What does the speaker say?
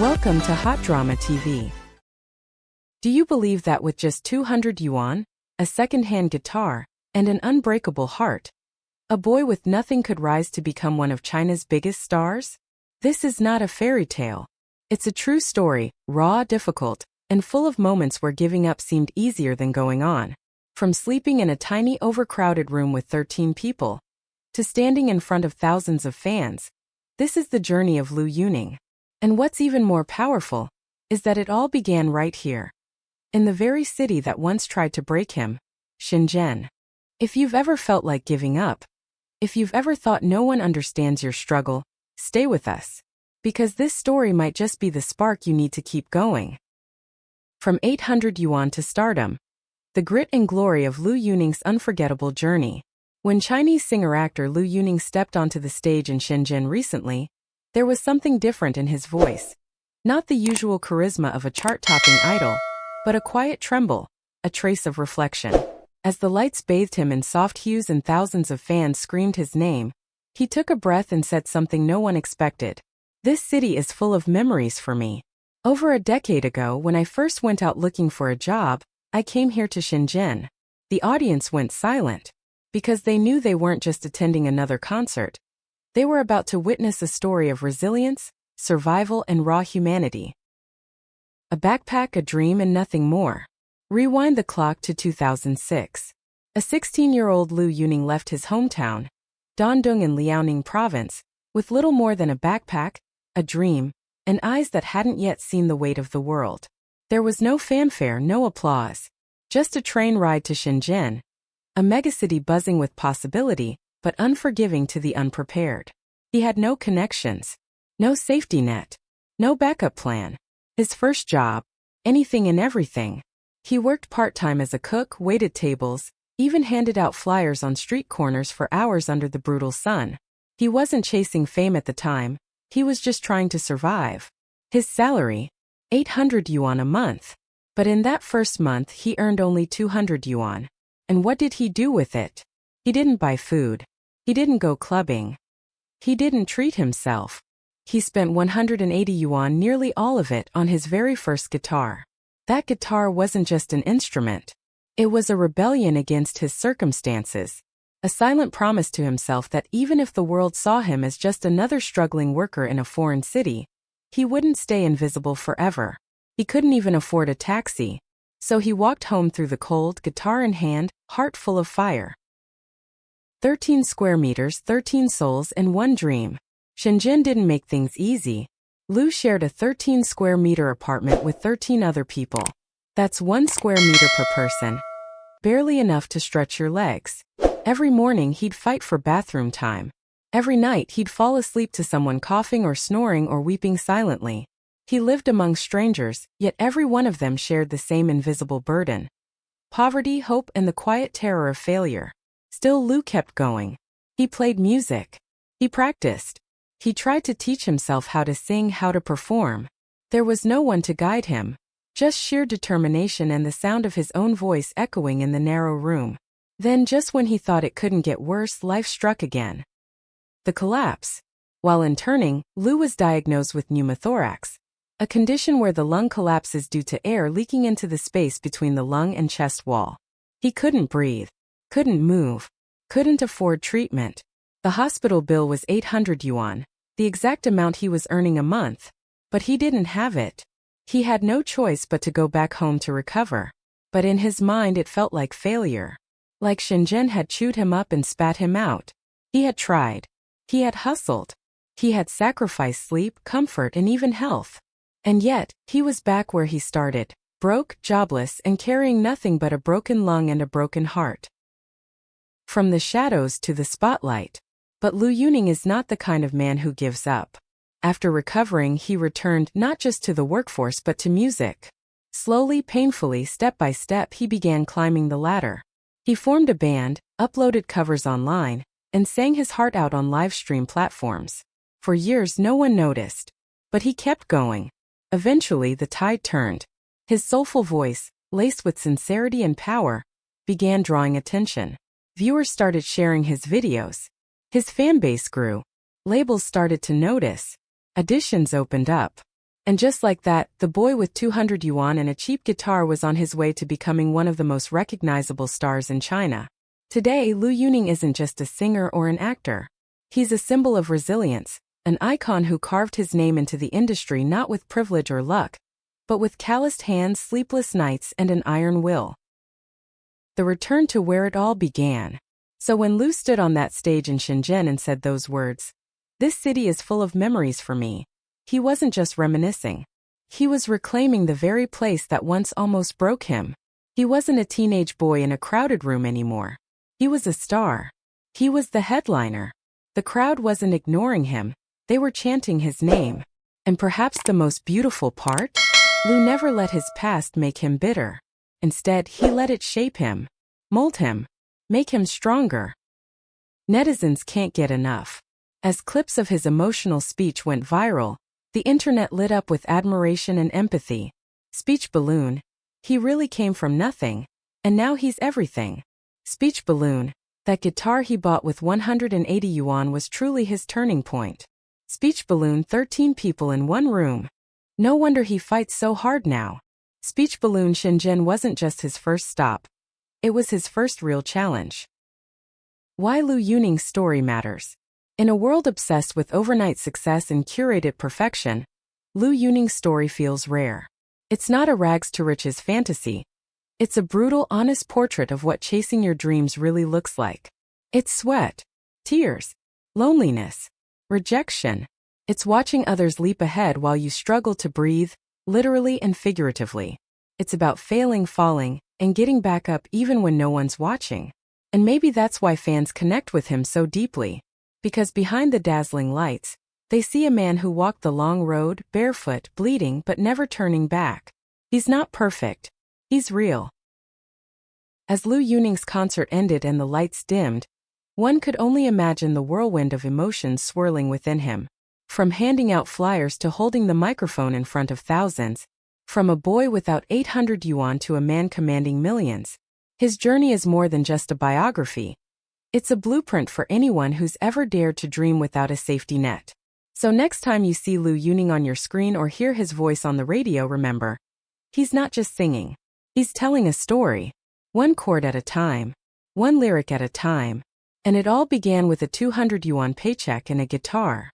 Welcome to HotDrama TV. Do you believe that with just 200 yuan, a second-hand guitar, and an unbreakable heart, a boy with nothing could rise to become one of China's biggest stars? This is not a fairy tale. It's a true story, raw, difficult, and full of moments where giving up seemed easier than going on. From sleeping in a tiny overcrowded room with 13 people, to standing in front of thousands of fans, this is the journey of Liu Yuning. And what's even more powerful is that it all began right here, in the very city that once tried to break him, Shenzhen. If you've ever felt like giving up, if you've ever thought no one understands your struggle, stay with us, because this story might just be the spark you need to keep going. From 800 yuan to stardom, the grit and glory of Liu Yuning's unforgettable journey. When Chinese singer-actor Liu Yuning stepped onto the stage in Shenzhen recently, there was something different in his voice. Not the usual charisma of a chart-topping idol, but a quiet tremble, a trace of reflection. As the lights bathed him in soft hues and thousands of fans screamed his name, he took a breath and said something no one expected. "This city is full of memories for me. Over a decade ago, when I first went out looking for a job, I came here to Shenzhen." The audience went silent, because they knew they weren't just attending another concert. They were about to witness a story of resilience, survival, and raw humanity. A backpack, a dream, and nothing more. Rewind the clock to 2006. A 16-year-old Liu Yuning left his hometown, Dandong in Liaoning province, with little more than a backpack, a dream, and eyes that hadn't yet seen the weight of the world. There was no fanfare, no applause. Just a train ride to Shenzhen, a megacity buzzing with possibility, but unforgiving to the unprepared. He had no connections, no safety net, no backup plan. His first job, anything and everything. He worked part-time as a cook, waited tables, even handed out flyers on street corners for hours under the brutal sun. He wasn't chasing fame at the time, he was just trying to survive. His salary, 800 yuan a month. But in that first month he earned only 200 yuan. And what did he do with it? He didn't buy food. He didn't go clubbing. He didn't treat himself. He spent 180 yuan, nearly all of it, on his very first guitar. That guitar wasn't just an instrument. It was a rebellion against his circumstances, a silent promise to himself that even if the world saw him as just another struggling worker in a foreign city, he wouldn't stay invisible forever. He couldn't even afford a taxi, so he walked home through the cold, guitar in hand, heart full of fire. 13 square meters, 13 souls, and one dream. Shenzhen didn't make things easy. Liu shared a 13 square meter apartment with 13 other people. That's 1 square meter per person. Barely enough to stretch your legs. Every morning he'd fight for bathroom time. Every night he'd fall asleep to someone coughing or snoring or weeping silently. He lived among strangers, yet every one of them shared the same invisible burden. Poverty, hope, and the quiet terror of failure. Still, Liu kept going. He played music. He practiced. He tried to teach himself how to sing, how to perform. There was no one to guide him, just sheer determination and the sound of his own voice echoing in the narrow room. Then, just when he thought it couldn't get worse, life struck again. The collapse. While interning, Liu was diagnosed with pneumothorax, a condition where the lung collapses due to air leaking into the space between the lung and chest wall. He couldn't breathe, couldn't move, couldn't afford treatment. The hospital bill was 800 yuan, the exact amount he was earning a month, but he didn't have it. He had no choice but to go back home to recover. But in his mind it felt like failure. Like Shenzhen had chewed him up and spat him out. He had tried. He had hustled. He had sacrificed sleep, comfort, and even health. And yet, he was back where he started, broke, jobless, and carrying nothing but a broken lung and a broken heart. From the shadows to the spotlight. But Liu Yuning is not the kind of man who gives up. After recovering, he returned not just to the workforce but to music. Slowly, painfully, step by step, he began climbing the ladder. He formed a band, uploaded covers online, and sang his heart out on live stream platforms. For years no one noticed. But he kept going. Eventually the tide turned. His soulful voice, laced with sincerity and power, began drawing attention. Viewers started sharing his videos. His fanbase grew. Labels started to notice. Auditions opened up. And just like that, the boy with 200 yuan and a cheap guitar was on his way to becoming one of the most recognizable stars in China. Today, Liu Yuning isn't just a singer or an actor. He's a symbol of resilience, an icon who carved his name into the industry not with privilege or luck, but with calloused hands, sleepless nights, and an iron will. The return to where it all began. So when Liu stood on that stage in Shenzhen and said those words, "This city is full of memories for me," he wasn't just reminiscing. He was reclaiming the very place that once almost broke him. He wasn't a teenage boy in a crowded room anymore. He was a star. He was the headliner. The crowd wasn't ignoring him. They were chanting his name. And perhaps the most beautiful part? Liu never let his past make him bitter. Instead, he let it shape him, mold him, make him stronger. Netizens can't get enough. As clips of his emotional speech went viral, the internet lit up with admiration and empathy. Speech balloon. He really came from nothing, and now he's everything. Speech balloon. That guitar he bought with 180 yuan was truly his turning point. Speech balloon. 13 people in one room. No wonder he fights so hard now. Speech balloon. Shenzhen wasn't just his first stop. It was his first real challenge. Why Liu Yuning's story matters. In a world obsessed with overnight success and curated perfection, Liu Yuning's story feels rare. It's not a rags to riches fantasy. It's a brutal, honest portrait of what chasing your dreams really looks like. It's sweat, tears, loneliness, rejection. It's watching others leap ahead while you struggle to breathe, literally and figuratively. It's about failing, falling, and getting back up even when no one's watching. And maybe that's why fans connect with him so deeply. Because behind the dazzling lights, they see a man who walked the long road, barefoot, bleeding but never turning back. He's not perfect. He's real. As Liu Yuning's concert ended and the lights dimmed, one could only imagine the whirlwind of emotions swirling within him. From handing out flyers to holding the microphone in front of thousands, from a boy without 800 yuan to a man commanding millions, his journey is more than just a biography. It's a blueprint for anyone who's ever dared to dream without a safety net. So next time you see Liu Yuning on your screen or hear his voice on the radio, remember, he's not just singing. He's telling a story, one chord at a time, one lyric at a time, and it all began with a 200 yuan paycheck and a guitar.